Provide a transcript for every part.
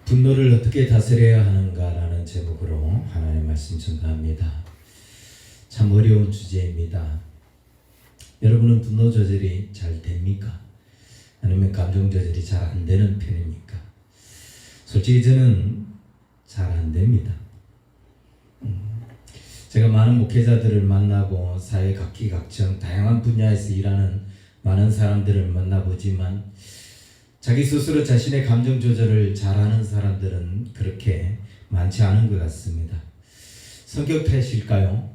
분노를 어떻게 다스려야 하는가라는 제목으로 하나님의 말씀 전가합니다. 참 어려운 주제입니다. 여러분은 분노 조절이 잘 됩니까? 아니면 감정 조절이 잘 안 되는 편입니까? 솔직히 저는 잘 안 됩니다. 제가 많은 목회자들을 만나고 사회 각기각층 다양한 분야에서 일하는 많은 사람들을 만나보지만 자기 스스로 자신의 감정 조절을 잘하는 사람들은 그렇게 많지 않은 것 같습니다. 성격 탓일까요?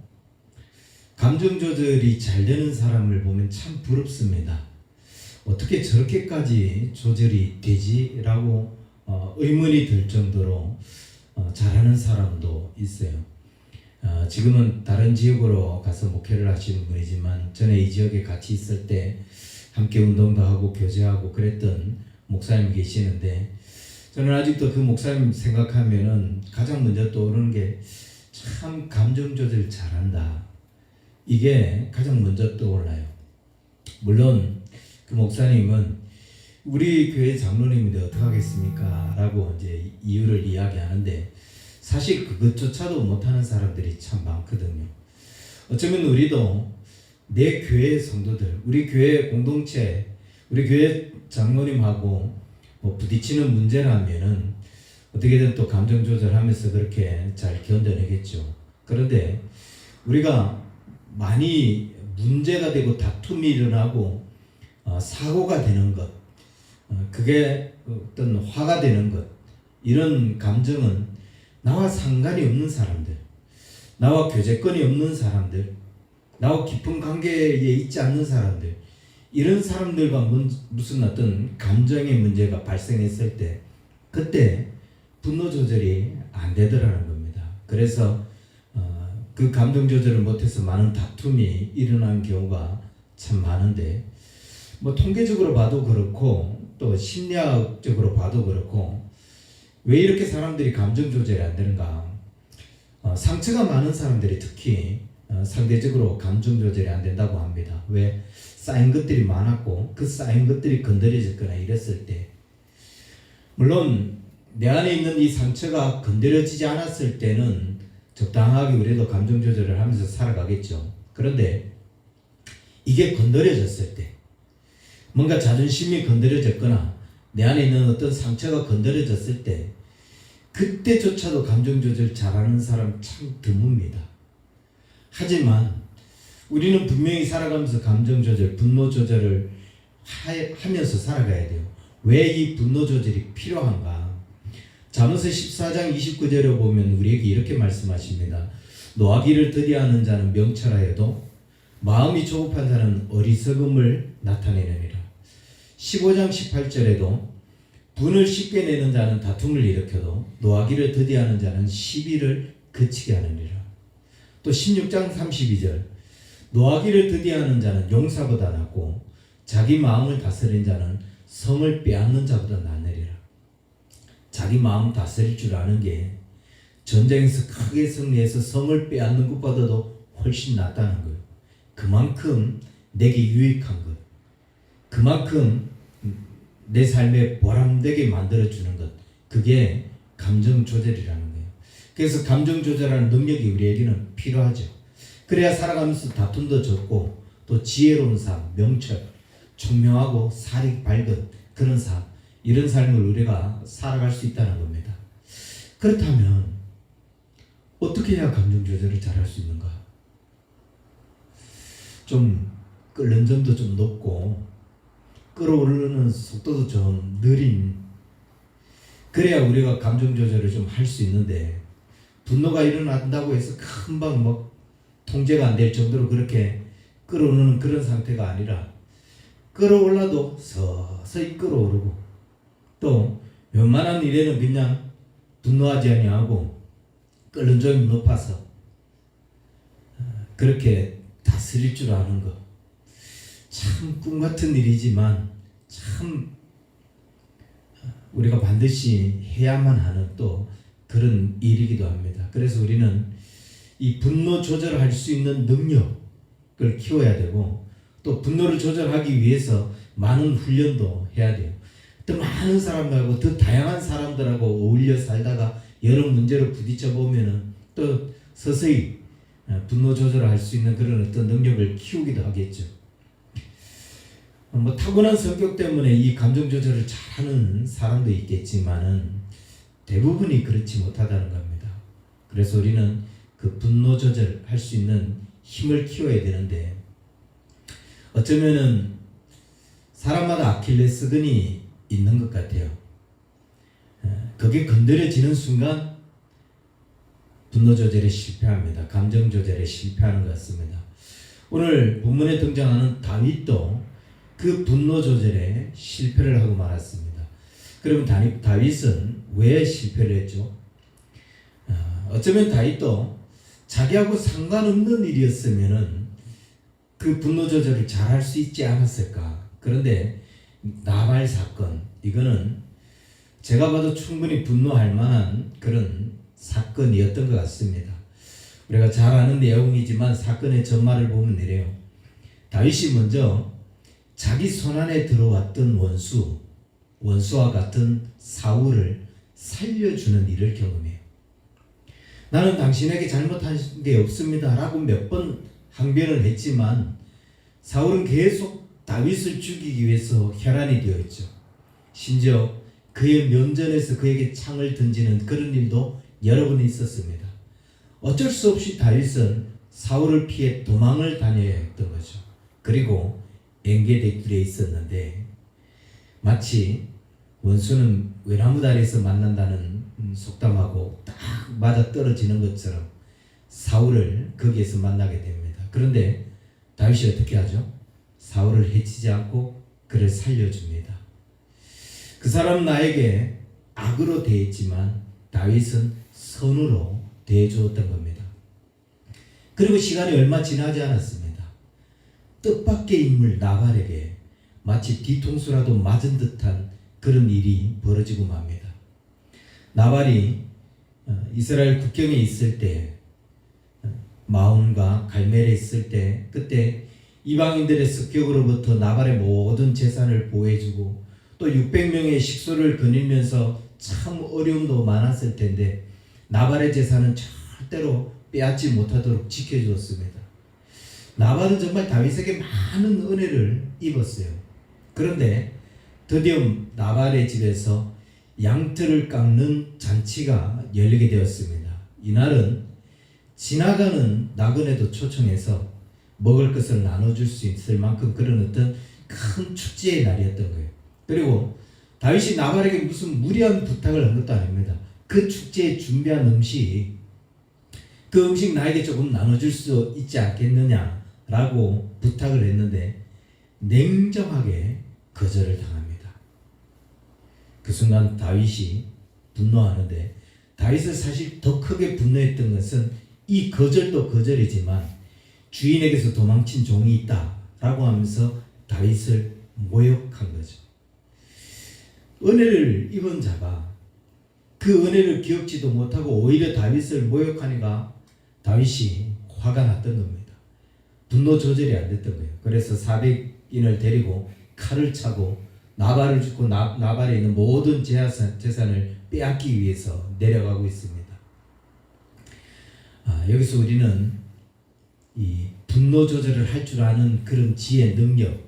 감정 조절이 잘 되는 사람을 보면 참 부럽습니다. 어떻게 저렇게까지 조절이 되지? 라고 의문이 들 정도로 잘하는 사람도 있어요. 지금은 다른 지역으로 가서 목회를 하시는 분이지만 전에 이 지역에 같이 있을 때 함께 운동도 하고 교제하고 그랬던 목사님 계시는데 저는 아직도 그 목사님 생각하면은 가장 먼저 떠오르는 게 참 감정 조절 잘한다. 이게 가장 먼저 떠올라요. 물론 그 목사님은 우리 교회 장로님인데 어떡하겠습니까? 라고 이제 이유를 이야기하는데 사실 그것조차도 못하는 사람들이 참 많거든요. 어쩌면 우리도 내 교회 성도들, 우리 교회 공동체, 우리 교회 장로님하고 부딪히는 문제라면은 어떻게든 또 감정 조절하면서 그렇게 잘 견뎌내겠죠. 그런데 우리가 많이 문제가 되고 다툼이 일어나고 사고가 되는 것, 그게 어떤 화가 되는 것, 이런 감정은 나와 상관이 없는 사람들, 나와 교제권이 없는 사람들, 나와 깊은 관계에 있지 않는 사람들, 이런 사람들과 무슨 어떤 감정의 문제가 발생했을 때 그때 분노 조절이 안 되더라는 겁니다. 그래서 그 감정 조절을 못해서 많은 다툼이 일어나는 경우가 참 많은데 통계적으로 봐도 그렇고 또 심리학적으로 봐도 그렇고 왜 이렇게 사람들이 감정 조절이 안 되는가? 상처가 많은 사람들이 특히 상대적으로 감정 조절이 안 된다고 합니다. 왜? 쌓인 것들이 많았고 그 쌓인 것들이 건드려졌거나 이랬을 때 물론 내 안에 있는 이 상처가 건드려지지 않았을 때는 적당하게 우리도 감정 조절을 하면서 살아가겠죠. 그런데 이게 건드려졌을 때 뭔가 자존심이 건드려졌거나 내 안에 있는 어떤 상처가 건드려졌을 때 그때조차도 감정 조절 잘하는 사람 참 드뭅니다. 하지만 우리는 분명히 살아가면서 감정 조절, 분노 조절을 하면서 살아가야 돼요. 왜 이 분노 조절이 필요한가? 잠언서 14장 29절에 보면 우리에게 이렇게 말씀하십니다. 노하기를 더디하는 자는 명철하여도 마음이 조급한 자는 어리석음을 나타내느니라. 15장 18절에도 분을 쉽게 내는 자는 다툼을 일으켜도 노하기를 더디하는 자는 시비를 그치게 하느니라. 또 16장 32절 노하기를 더디하는 자는 용사보다 낫고 자기 마음을 다스린 자는 성을 빼앗는 자보다 낫느니라. 자기 마음 다스릴 줄 아는 게 전쟁에서 크게 승리해서 성을 빼앗는 것보다도 훨씬 낫다는 거예요. 그만큼 내게 유익한 것, 그만큼 내 삶에 보람되게 만들어주는 것, 그게 감정 조절이라는 거예요. 그래서 감정 조절하는 능력이 우리에게는 필요하죠. 그래야 살아가면서 다툼도 적고 또 지혜로운 삶, 명철, 총명하고 살이 밝은 그런 삶, 이런 삶을 우리가 살아갈 수 있다는 겁니다. 그렇다면 어떻게 해야 감정 조절을 잘할 수 있는가? 좀 끓는 점도 좀 높고 끓어오르는 속도도 좀 느린, 그래야 우리가 감정 조절을 좀 할 수 있는데 분노가 일어난다고 해서 금방 통제가 안 될 정도로 그렇게 끓어오르는 그런 상태가 아니라 끓어올라도 서서히 끓어오르고 또 웬만한 일에는 그냥 분노하지 아니하고 끓는 점이 높아서 그렇게 다스릴 줄 아는 것, 참 꿈같은 일이지만 참 우리가 반드시 해야만 하는 또 그런 일이기도 합니다. 그래서 우리는 이 분노 조절할 수 있는 능력을 키워야 되고 또 분노를 조절하기 위해서 많은 훈련도 해야 돼요. 더 많은 사람들하고 더 다양한 사람들하고 어울려 살다가 여러 문제로 부딪혀 보면은 또 서서히 분노 조절을 할 수 있는 그런 어떤 능력을 키우기도 하겠죠. 뭐 타고난 성격 때문에 이 감정 조절을 잘하는 사람도 있겠지만은 대부분이 그렇지 못하다는 겁니다. 그래서 우리는 그 분노 조절할 수 있는 힘을 키워야 되는데 어쩌면은 사람마다 아킬레스건이 있는 것 같아요. 그게 건드려지는 순간 분노 조절에 실패합니다. 감정 조절에 실패하는 것 같습니다. 오늘 본문에 등장하는 다윗도 그 분노 조절에 실패를 하고 말았습니다. 그러면 다윗은 왜 실패를 했죠? 어쩌면 다윗도 자기하고 상관없는 일이었으면은 그 분노 조절을 잘할 수 있지 않았을까? 그런데 나발 사건, 이거는 제가 봐도 충분히 분노할 만한 그런 사건이었던 것 같습니다. 우리가 잘 아는 내용이지만 사건의 전말을 보면 이래요. 다윗이 먼저 자기 손안에 들어왔던 원수와 같은 사울을 살려주는 일을 경험해요. 나는 당신에게 잘못한 게 없습니다 라고 몇 번 항변을 했지만 사울은 계속 다윗을 죽이기 위해서 혈안이 되어 있죠. 심지어 그의 면전에서 그에게 창을 던지는 그런 일도 여러 번 있었습니다. 어쩔 수 없이 다윗은 사울을 피해 도망을 다녀야 했던 거죠. 그리고 엔게디굴에 있었는데 마치 원수는 외나무다리에서 만난다는 속담하고 딱 맞아 떨어지는 것처럼 사울을 거기에서 만나게 됩니다. 그런데 다윗이 어떻게 하죠? 사울을 해치지 않고 그를 살려줍니다. 그 사람 나에게 악으로 대했지만 다윗은 선으로 대해주었던 겁니다. 그리고 시간이 얼마 지나지 않았습니다. 뜻밖의 인물 나발에게 마치 뒤통수라도 맞은 듯한 그런 일이 벌어지고 맙니다. 나발이 이스라엘 국경에 있을 때 마온과 갈멜에 있을 때 그때 이방인들의 습격으로부터 나발의 모든 재산을 보호해주고 또 600명의 식소를 거닐면서 참 어려움도 많았을 텐데 나발의 재산은 절대로 빼앗지 못하도록 지켜주었습니다. 나발은 정말 다윗에게 많은 은혜를 입었어요. 그런데 드디어 나발의 집에서 양털을 깎는 잔치가 열리게 되었습니다. 이날은 지나가는 나그네도 초청해서 먹을 것을 나눠줄 수 있을 만큼 그런 어떤 큰 축제의 날이었던 거예요. 그리고 다윗이 나발에게 무슨 무리한 부탁을 한 것도 아닙니다. 그 축제에 준비한 그 음식 나에게 조금 나눠줄 수 있지 않겠느냐라고 부탁을 했는데 냉정하게 거절을 당합니다. 그 순간 다윗이 분노하는데 다윗을 사실 더 크게 분노했던 것은 이 거절도 거절이지만 주인에게서 도망친 종이 있다라고 하면서 다윗을 모욕한 거죠. 은혜를 입은 자가 그 은혜를 기억지도 못하고 오히려 다윗을 모욕하니까 다윗이 화가 났던 겁니다. 분노 조절이 안 됐던 거예요. 그래서 400인을 데리고 칼을 차고 나발을 죽고 나발에 있는 모든 재산을 빼앗기 위해서 내려가고 있습니다. 여기서 우리는 이 분노 조절을 할 줄 아는 그런 지혜, 능력,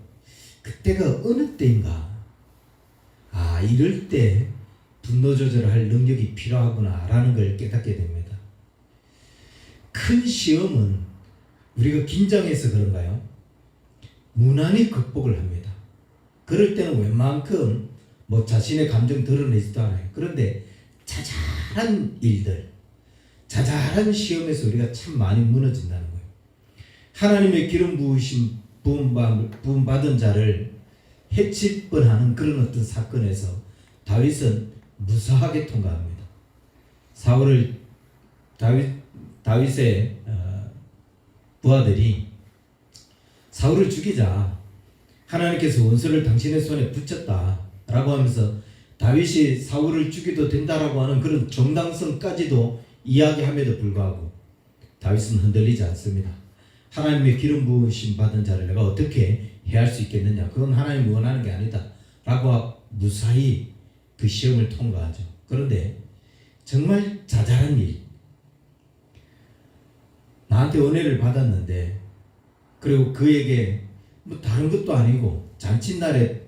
그때가 어느 때인가, 이럴 때 분노 조절을 할 능력이 필요하구나 라는 걸 깨닫게 됩니다. 큰 시험은 우리가 긴장해서 그런가요? 무난히 극복을 합니다. 그럴 때는 웬만큼 자신의 감정 드러내지도 않아요. 그런데 자잘한 일들, 자잘한 시험에서 우리가 참 많이 무너진다는 거예요. 하나님의 기름 부음 받은 자를 해칠 뻔하는 그런 어떤 사건에서 다윗은 무사하게 통과합니다. 다윗의 부하들이 사울을 죽이자, 하나님께서 원수를 당신의 손에 붙였다라고 하면서 다윗이 사울을 죽여도 된다라고 하는 그런 정당성까지도 이야기함에도 불구하고 다윗은 흔들리지 않습니다. 하나님의 기름 부으심 받은 자를 내가 어떻게 해할 수 있겠느냐, 그건 하나님이 원하는 게 아니다 라고 무사히 그 시험을 통과하죠. 그런데 정말 자잘한 일, 나한테 은혜를 받았는데 그리고 그에게 뭐 다른 것도 아니고 잔칫날에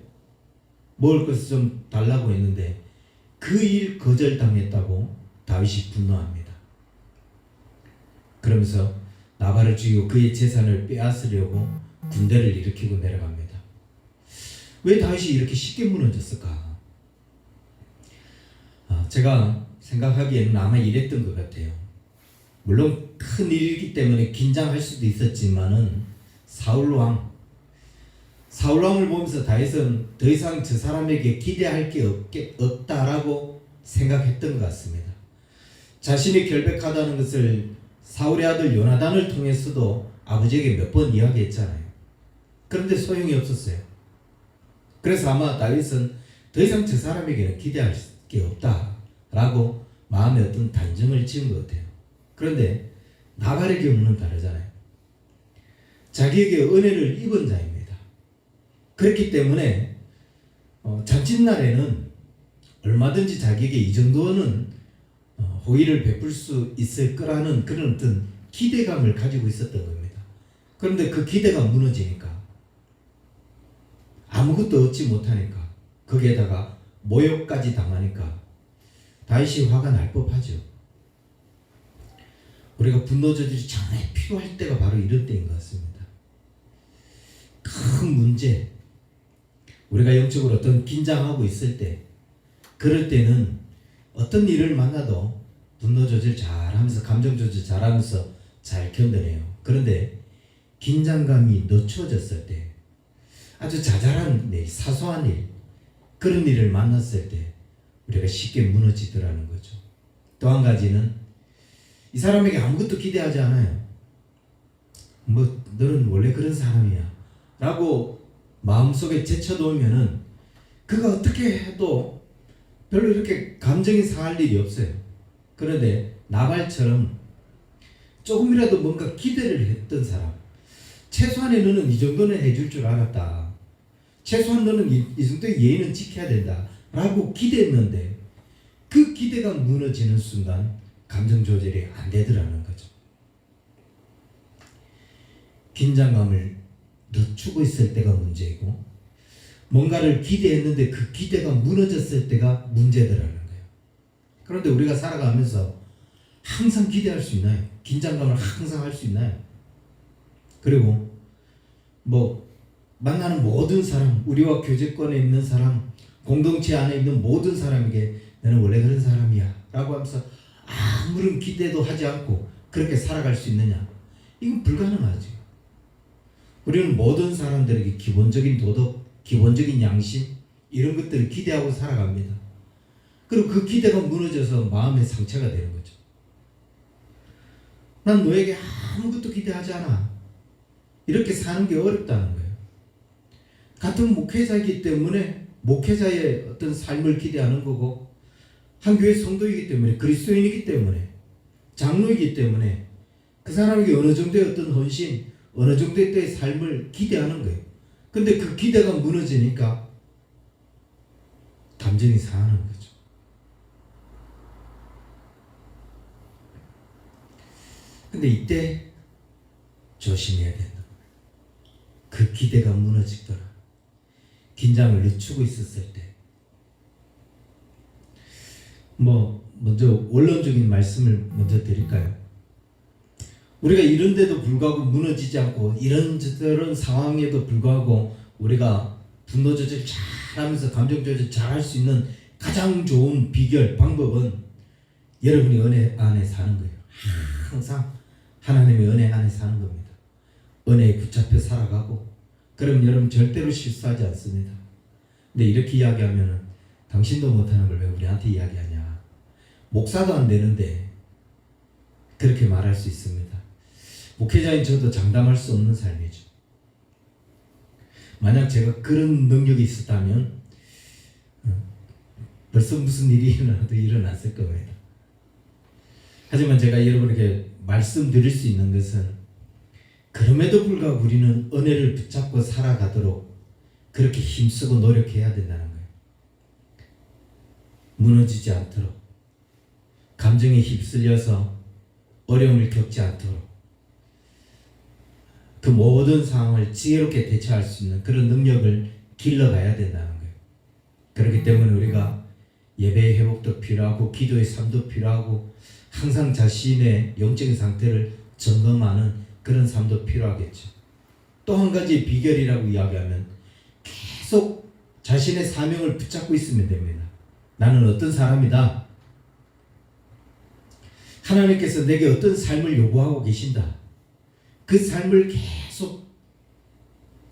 먹을 것을 좀 달라고 했는데 그 일 거절당했다고 다윗이 분노합니다. 그러면서 나발을 죽이고 그의 재산을 빼앗으려고 군대를 일으키고 내려갑니다. 왜 다윗이 이렇게 쉽게 무너졌을까? 제가 생각하기에는 아마 이랬던 것 같아요. 물론 큰 일이기 때문에 긴장할 수도 있었지만은 사울왕을 보면서 다윗은 더 이상 저 사람에게 기대할 게 없다라고 생각했던 것 같습니다. 자신이 결백하다는 것을 사울의 아들 요나단을 통해서도 아버지에게 몇 번 이야기했잖아요. 그런데 소용이 없었어요. 그래서 아마 다윗은 더 이상 저 사람에게는 기대할 게 없다라고 마음에 어떤 단정을 지은 것 같아요. 그런데 나발의 경우는 다르잖아요. 자기에게 은혜를 입은 자입니다. 그렇기 때문에 잔칫날에는 얼마든지 자기에게 이 정도는 호의를 베풀 수 있을 거라는 그런 어떤 기대감을 가지고 있었던 겁니다. 그런데 그 기대가 무너지니까 아무것도 얻지 못하니까 거기에다가 모욕까지 당하니까 다윗이 화가 날 법하죠. 우리가 분노 조절이 정말 필요할 때가 바로 이런 때인 것 같습니다. 큰 문제, 우리가 영적으로 어떤 긴장하고 있을 때, 그럴 때는 어떤 일을 만나도 분노 조절 잘하면서 감정 조절 잘하면서 잘 견뎌내요. 그런데 긴장감이 늦춰졌을 때, 아주 자잘한 일, 사소한 일, 그런 일을 만났을 때 우리가 쉽게 무너지더라는 거죠. 또 한 가지는 이 사람에게 아무것도 기대하지 않아요. 뭐 너는 원래 그런 사람이야 라고 마음속에 제쳐놓으면은 그가 어떻게 해도 별로 이렇게 감정이 상할 일이 없어요. 그런데 나발처럼 조금이라도 뭔가 기대를 했던 사람, 최소한의 너는 이 정도는 해줄 줄 알았다, 최소한 너는 이 정도의 예의는 지켜야 된다 라고 기대했는데 그 기대가 무너지는 순간 감정 조절이 안 되더라는 거죠. 긴장감을 늦추고 있을 때가 문제이고, 뭔가를 기대했는데 그 기대가 무너졌을 때가 문제더라는 거예요. 그런데 우리가 살아가면서 항상 기대할 수 있나요? 긴장감을 항상 할 수 있나요? 그리고 뭐 만나는 모든 사람, 우리와 교제권에 있는 사람, 공동체 안에 있는 모든 사람에게 너는 원래 그런 사람이야 라고 하면서 아무런 기대도 하지 않고 그렇게 살아갈 수 있느냐? 이건 불가능하지. 우리는 모든 사람들에게 기본적인 도덕, 기본적인 양심, 이런 것들을 기대하고 살아갑니다. 그리고 그 기대가 무너져서 마음의 상처가 되는 거죠. 난 너에게 아무것도 기대하지 않아. 이렇게 사는 게 어렵다는 거예요. 같은 목회자이기 때문에 목회자의 어떤 삶을 기대하는 거고, 한 교회 성도이기 때문에, 그리스도인이기 때문에, 장로이기 때문에 그 사람에게 어느 정도의 어떤 헌신, 어느 정도의 때의 삶을 기대하는 거예요. 근데 그 기대가 무너지니까 감정이 상하는 거죠. 근데 이때 조심해야 된다. 그 기대가 무너지더라. 긴장을 늦추고 있었을 때. 먼저 원론적인 말씀을 먼저 드릴까요? 우리가 이런데도 불구하고 무너지지 않고 이런저런 상황에도 불구하고 우리가 분노 조절 잘하면서 감정 조절 잘할 수 있는 가장 좋은 비결, 방법은 여러분이 은혜 안에 사는 거예요. 항상 하나님의 은혜 안에 사는 겁니다. 은혜에 붙잡혀 살아가고, 그럼 여러분 절대로 실수하지 않습니다. 근데 이렇게 이야기하면은 당신도 못하는 걸 왜 우리한테 이야기하냐? 목사도 안 되는데 그렇게 말할 수 있습니다. 목회자인 저도 장담할 수 없는 삶이죠. 만약 제가 그런 능력이 있었다면 벌써 무슨 일이 일어나도 일어났을 겁니다. 하지만 제가 여러분에게 말씀드릴 수 있는 것은, 그럼에도 불구하고 우리는 은혜를 붙잡고 살아가도록 그렇게 힘쓰고 노력해야 된다는 거예요. 무너지지 않도록, 감정에 휩쓸려서 어려움을 겪지 않도록 그 모든 상황을 지혜롭게 대처할 수 있는 그런 능력을 길러가야 된다는 거예요. 그렇기 때문에 우리가 예배의 회복도 필요하고 기도의 삶도 필요하고 항상 자신의 영적인 상태를 점검하는 그런 삶도 필요하겠죠. 또 한 가지 비결이라고 이야기하면 계속 자신의 사명을 붙잡고 있으면 됩니다. 나는 어떤 사람이다. 하나님께서 내게 어떤 삶을 요구하고 계신다. 그 삶을 계속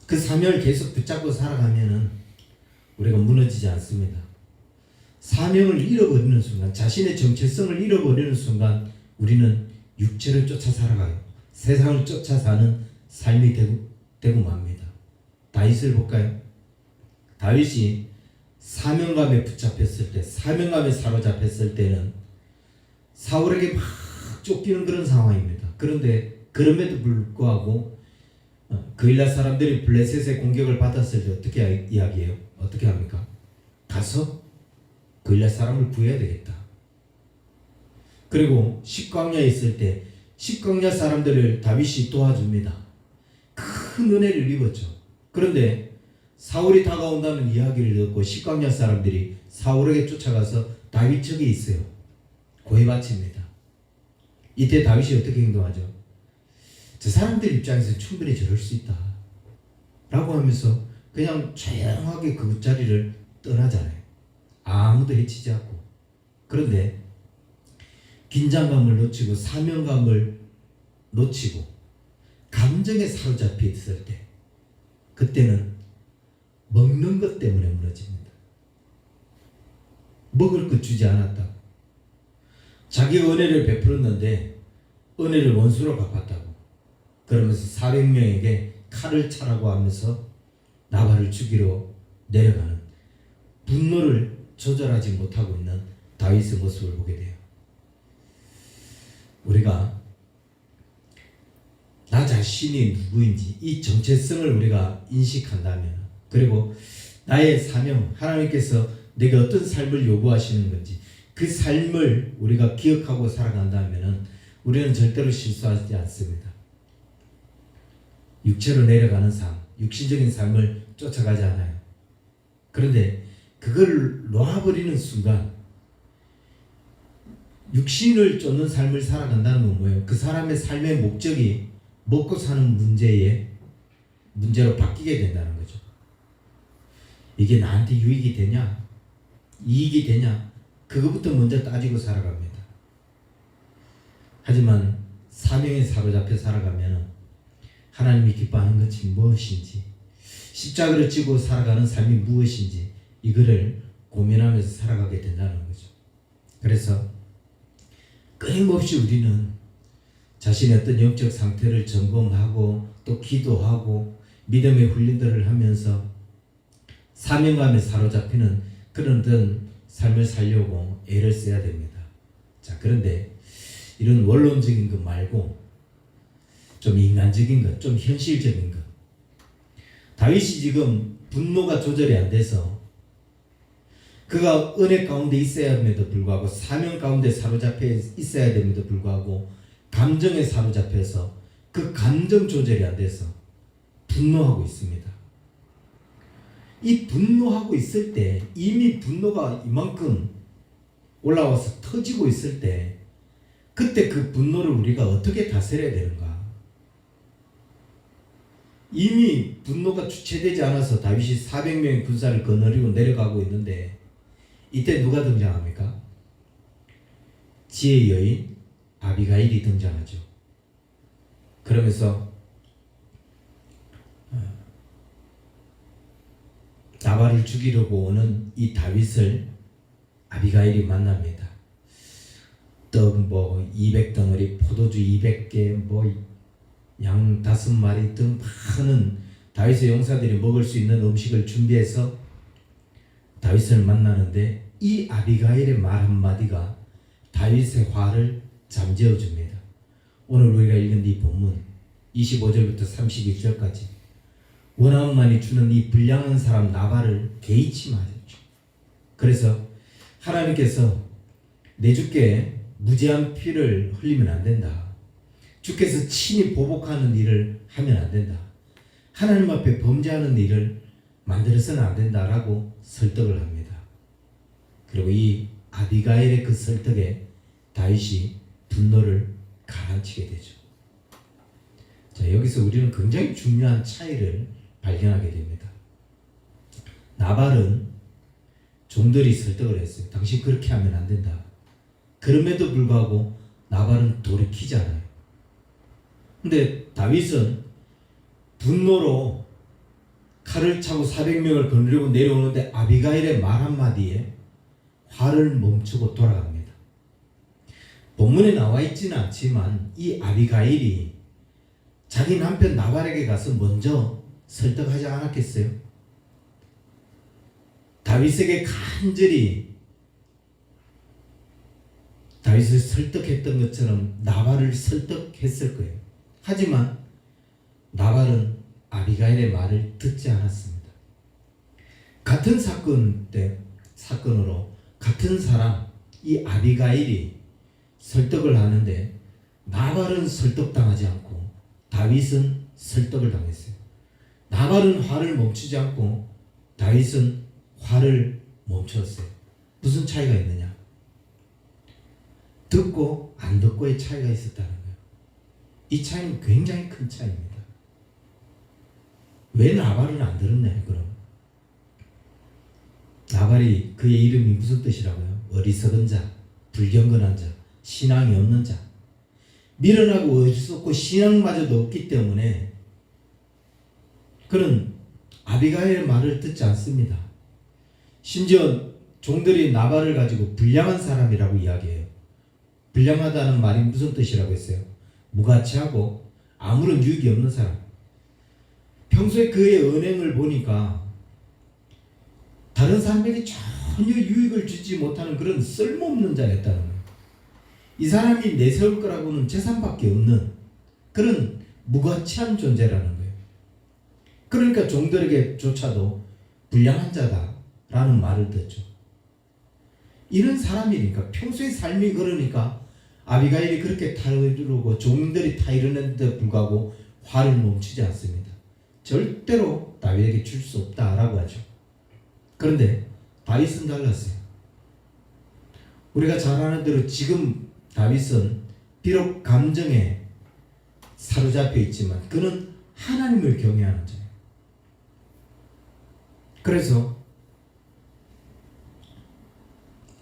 그 사명을 계속 붙잡고 살아가면은 우리가 무너지지 않습니다. 사명을 잃어버리는 순간, 자신의 정체성을 잃어버리는 순간 우리는 육체를 쫓아 살아가요. 세상을 쫓아 사는 삶이 되고 맙니다. 다윗을 볼까요? 다윗이 사명감에 붙잡혔을 때, 사명감에 사로잡혔을 때는 사울에게 막 쫓기는 그런 상황입니다. 그런데 그럼에도 불구하고 그일라 사람들이 블레셋의 공격을 받았을 때 어떻게 이야기해요? 어떻게 합니까? 가서 그일라 사람을 구해야 되겠다. 그리고 식광야에 있을 때 식광야 사람들을 다윗이 도와줍니다. 큰 은혜를 입었죠. 그런데 사울이 다가온다는 이야기를 듣고 식광야 사람들이 사울에게 쫓아가서 다윗 척에 있어요. 고해바칩니다. 이때 다윗이 어떻게 행동하죠? 저 사람들 입장에서 충분히 저럴 수 있다 라고 하면서 그냥 조용하게 그 자리를 떠나잖아요. 아무도 해치지 않고. 그런데 긴장감을 놓치고 사명감을 놓치고 감정에 사로잡혀 있을 때 그때는 먹는 것 때문에 무너집니다. 먹을 것 주지 않았다고. 자기가 은혜를 베풀었는데 은혜를 원수로 갚았다고. 그러면서 400명에게 칼을 차라고 하면서 나발을 죽이러 내려가는 분노를 조절하지 못하고 있는 다윗의 모습을 보게 돼요. 우리가 나 자신이 누구인지 이 정체성을 우리가 인식한다면, 그리고 나의 사명, 하나님께서 내게 어떤 삶을 요구하시는 건지 그 삶을 우리가 기억하고 살아간다면 우리는 절대로 실수하지 않습니다. 육체로 내려가는 삶, 육신적인 삶을 쫓아가지 않아요. 그런데 그걸 놓아버리는 순간 육신을 쫓는 삶을 살아간다는 건 뭐예요? 그 사람의 삶의 목적이 먹고 사는 문제로 바뀌게 된다는 거죠. 이게 나한테 유익이 되냐? 이익이 되냐? 그것부터 먼저 따지고 살아갑니다. 하지만 사명에 사로잡혀 살아가면 하나님이 기뻐하는 것이 무엇인지, 십자가를 지고 살아가는 삶이 무엇인지 이거를 고민하면서 살아가게 된다는 거죠. 그래서 끊임없이 우리는 자신의 어떤 영적 상태를 점검하고 또 기도하고 믿음의 훈련들을 하면서 사명감에 사로잡히는 그런 어떤 삶을 살려고 애를 써야 됩니다. 자, 그런데 이런 원론적인 것 말고 좀 인간적인 것, 좀 현실적인 것. 다윗이 지금 분노가 조절이 안 돼서 그가 은혜 가운데 있어야 함에도 불구하고 사명 가운데 사로잡혀 있어야 됨에도 불구하고 감정에 사로잡혀서 그 감정 조절이 안 돼서 분노하고 있습니다. 이 분노하고 있을 때, 이미 분노가 이만큼 올라와서 터지고 있을 때 그때 그 분노를 우리가 어떻게 다스려야 되는가? 이미 분노가 주체되지 않아서 다윗이 400명의 군사를 거느리고 내려가고 있는데 이때 누가 등장합니까? 지혜의 여인 아비가일이 등장하죠. 그러면서 나발을 죽이려고 오는 이 다윗을 아비가일이 만납니다. 떡 200덩어리, 포도주 200개, 양 5마리 등 많은 다윗의 용사들이 먹을 수 있는 음식을 준비해서 다윗을 만나는데 이 아비가일의 말 한마디가 다윗의 화를 잠재워 줍니다. 오늘 우리가 읽은 이 본문 25절부터 31절까지 원아함만이 주는 이 불량한 사람 나발을 개의치 마셨죠. 그래서 하나님께서 내 주께 무죄한 피를 흘리면 안 된다. 주께서 친히 보복하는 일을 하면 안 된다. 하나님 앞에 범죄하는 일을 만들어서는 안 된다라고 설득을 합니다. 그리고 이 아비가일의 그 설득에 다윗이 분노를 가라앉히게 되죠. 자, 여기서 우리는 굉장히 중요한 차이를 발견하게 됩니다. 나발은 종들이 설득을 했어요. 당신 그렇게 하면 안 된다. 그럼에도 불구하고 나발은 돌이키지 않아요. 근데 다윗은 분노로 칼을 차고 400명을 거느리고 내려오는데 아비가일의 말 한마디에 화를 멈추고 돌아갑니다. 본문에 나와 있지는 않지만 이 아비가일이 자기 남편 나발에게 가서 먼저 설득하지 않았겠어요? 다윗에게 간절히 다윗을 설득했던 것처럼 나발을 설득했을 거예요. 하지만 나발은 아비가일의 말을 듣지 않았습니다. 같은 사건으로 같은 사람 이 아비가일이 설득을 하는데 나발은 설득당하지 않고 다윗은 설득을 당했어요. 나발은 화를 멈추지 않고 다윗은 화를 멈췄어요. 무슨 차이가 있느냐? 듣고 안 듣고의 차이가 있었다는 거예요. 이 차이는 굉장히 큰 차이입니다. 왜 나발은 안 들었냐 그럼? 나발이 그의 이름이 무슨 뜻이라고요? 어리석은 자, 불경건한 자, 신앙이 없는 자. 미련하고 어리석고 신앙마저도 없기 때문에 그는 아비가일의 말을 듣지 않습니다. 심지어 종들이 나발을 가지고 불량한 사람이라고 이야기해요. 불량하다는 말이 무슨 뜻이라고 했어요? 무가치하고 아무런 유익이 없는 사람. 평소에 그의 언행을 보니까 다른 사람에게 전혀 유익을 주지 못하는 그런 쓸모없는 자였다는 거예요. 이 사람이 내세울 거라고는 재산밖에 없는 그런 무가치한 존재라는 거예요. 그러니까 종들에게조차도 불량한 자다라는 말을 듣죠. 이런 사람이니까 평소의 삶이 그러니까 아비가일이 그렇게 타이르고 종들이 타이르는데 불구하고 화를 멈추지 않습니다. 절대로 다윗에게 줄 수 없다라고 하죠. 그런데 다윗은 달랐어요. 우리가 잘 아는 대로 지금 다윗은 비록 감정에 사로잡혀 있지만 그는 하나님을 경외하는 자예요. 그래서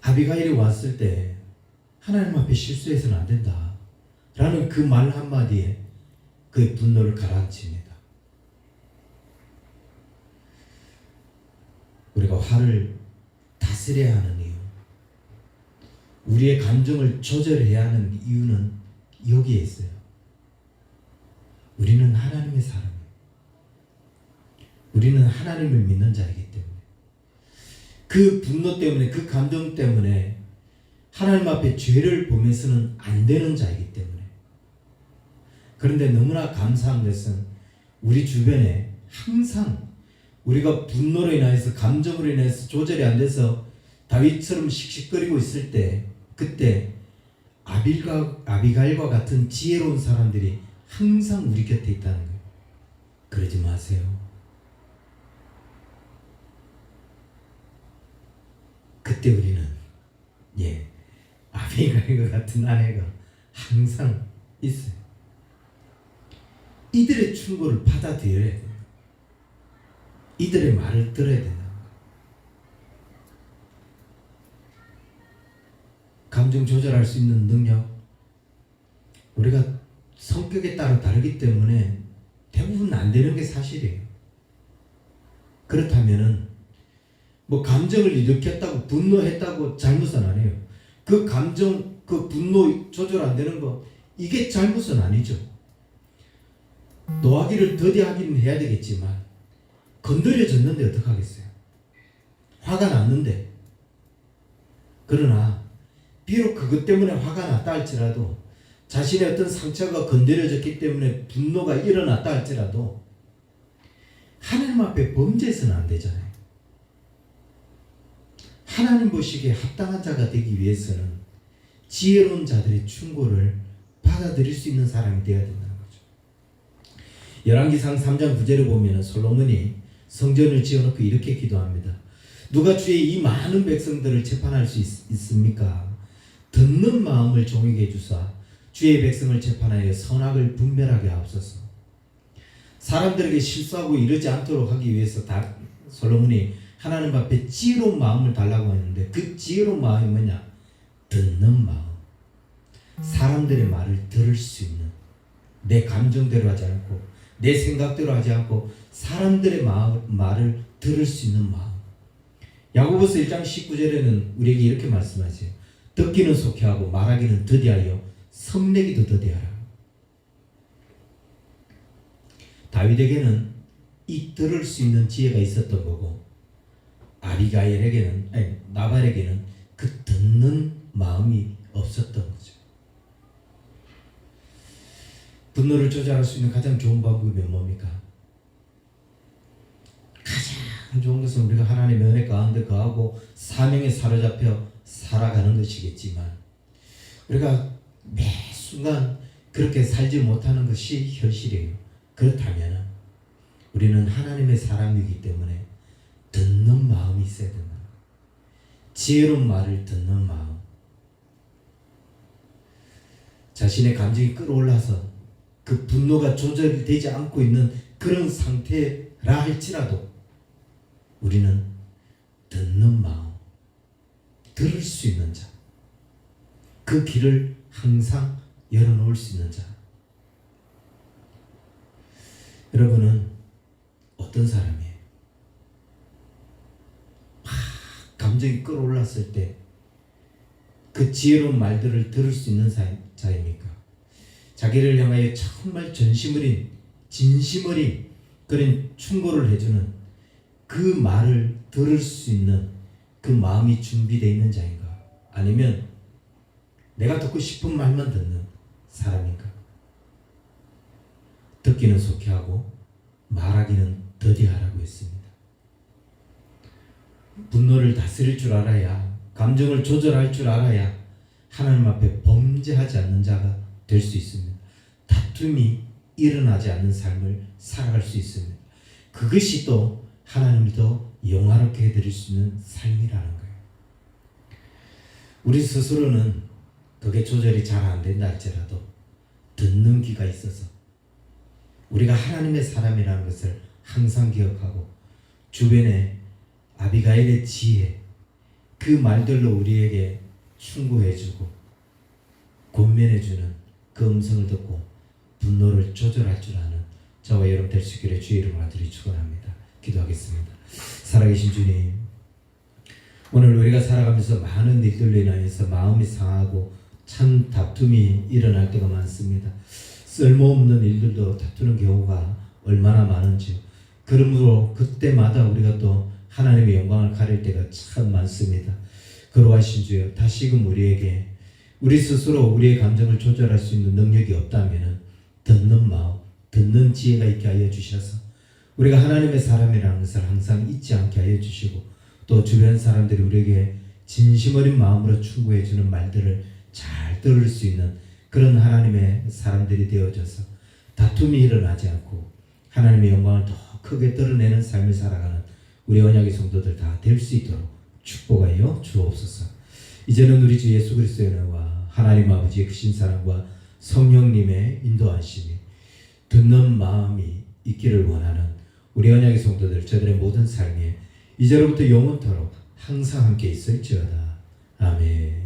아비가일이 왔을 때 하나님 앞에 실수해서는 안 된다 라는 그 말 한마디에 그의 분노를 가라앉힙니다. 우리가 화를 다스려야 하는 이유, 우리의 감정을 조절해야 하는 이유는 여기에 있어요. 우리는 하나님의 사람이에요. 우리는 하나님을 믿는 자이기 때문에 그 분노 때문에 그 감정 때문에 하나님 앞에 죄를 보면서는 안 되는 자이기 때문에. 그런데 너무나 감사한 것은 우리 주변에 항상 우리가 분노로 인해서 감정으로 인해서 조절이 안 돼서 다윗처럼 씩씩거리고 있을 때 그때 아비가일과 같은 지혜로운 사람들이 항상 우리 곁에 있다는 거예요. 그러지 마세요. 그때 우리는 아비가일과 같은 아내가 항상 있어요. 이들의 충고를 받아들여야 돼요. 이들의 말을 들어야 된다. 감정 조절할 수 있는 능력, 우리가 성격에 따라 다르기 때문에 대부분 안 되는 게 사실이에요. 그렇다면은 감정을 일으켰다고 분노했다고 잘못은 아니에요. 그 감정, 그 분노 조절 안 되는 거 이게 잘못은 아니죠. 노하기를 더디하기는 해야 되겠지만 건드려졌는데 어떡하겠어요. 화가 났는데. 그러나 비록 그것 때문에 화가 났다 할지라도 자신의 어떤 상처가 건드려졌기 때문에 분노가 일어났다 할지라도 하나님 앞에 범죄해서는 안 되잖아요. 하나님 보시기에 합당한 자가 되기 위해서는 지혜로운 자들의 충고를 받아들일 수 있는 사람이 되어야 된다는 거죠. 열왕기상 3장 9절에 보면 솔로몬이 성전을 지어놓고 이렇게 기도합니다. 누가 주의 이 많은 백성들을 재판할 수 있습니까? 듣는 마음을 종에게 주사 주의 백성을 재판하여 선악을 분별하게 하옵소서. 사람들에게 실수하고 이러지 않도록 하기 위해서 솔로몬이 하나님 앞에 지혜로운 마음을 달라고 했는데 그 지혜로운 마음이 뭐냐? 듣는 마음. 사람들의 말을 들을 수 있는, 내 감정대로 하지 않고 내 생각대로 하지 않고 사람들의 말을 들을 수 있는 마음. 야고보서 1장 19절에는 우리에게 이렇게 말씀하세요. 듣기는 속히하고 말하기는 더디하여 성내기도 더디하라. 다윗에게는 이 들을 수 있는 지혜가 있었던 거고 나발에게는 그 듣는 마음이 없었던 거죠. 분노를 조절할 수 있는 가장 좋은 방법이 뭡니까? 가장 좋은 것은 우리가 하나님의 은혜 가운데 거하고 사명에 사로잡혀 살아가는 것이겠지만 우리가 매 순간 그렇게 살지 못하는 것이 현실이에요. 그렇다면 우리는 하나님의 사람이기 때문에 듣는 마음이 있어야 된다. 지혜로운 말을 듣는 마음. 자신의 감정이 끌어올라서 그 분노가 조절되지 않고 있는 그런 상태라 할지라도 우리는 듣는 마음, 들을 수 있는 자, 그 길을 항상 열어놓을 수 있는 자. 여러분은 어떤 사람이에요? 감정이 끌어올랐을 때 그 지혜로운 말들을 들을 수 있는 자입니까? 자기를 향하여 정말 진심 어린 그런 충고를 해주는 그 말을 들을 수 있는 그 마음이 준비되어 있는 자인가? 아니면 내가 듣고 싶은 말만 듣는 사람인가? 듣기는 속히 하고 말하기는 더디하라고 했습니다. 분노를 다스릴 줄 알아야, 감정을 조절할 줄 알아야 하나님 앞에 범죄하지 않는 자가 될 수 있습니다. 다툼이 일어나지 않는 삶을 살아갈 수 있습니다. 그것이 또 하나님이 더 영화롭게 해드릴 수 있는 삶이라는 거예요. 우리 스스로는 그게 조절이 잘 안 된다 할지라도 듣는 귀가 있어서 우리가 하나님의 사람이라는 것을 항상 기억하고 주변에 아비가일의 지혜, 그 말들로 우리에게 충고해주고 권면해주는 그 음성을 듣고 분노를 조절할 줄 아는 저와 여러분 될 수 있기를 주의 이름으로 간절히 축원합니다. 기도하겠습니다. 살아계신 주님, 오늘 우리가 살아가면서 많은 일들로 인하여서 마음이 상하고 참 다툼이 일어날 때가 많습니다. 쓸모없는 일들도 다투는 경우가 얼마나 많은지, 그러므로 그때마다 우리가 또 하나님의 영광을 가릴 때가 참 많습니다. 그러하신 주여, 다시금 우리에게 우리 스스로 우리의 감정을 조절할 수 있는 능력이 없다면 듣는 마음, 듣는 지혜가 있게 하여 주셔서 우리가 하나님의 사람이라는 것을 항상 잊지 않게 하여 주시고 또 주변 사람들이 우리에게 진심 어린 마음으로 충고해 주는 말들을 잘 들을 수 있는 그런 하나님의 사람들이 되어져서 다툼이 일어나지 않고 하나님의 영광을 더 크게 드러내는 삶을 살아가는 우리 언약의 성도들 다 될 수 있도록 축복하여 주옵소서. 이제는 우리 주 예수 그리스도의 은혜와 하나님 아버지의 크신 사랑과 성령님의 인도하심이 듣는 마음이 있기를 원하는 우리 언약의 성도들 저들의 모든 삶에 이제로부터 영원토록 항상 함께 있을지어다. 아멘.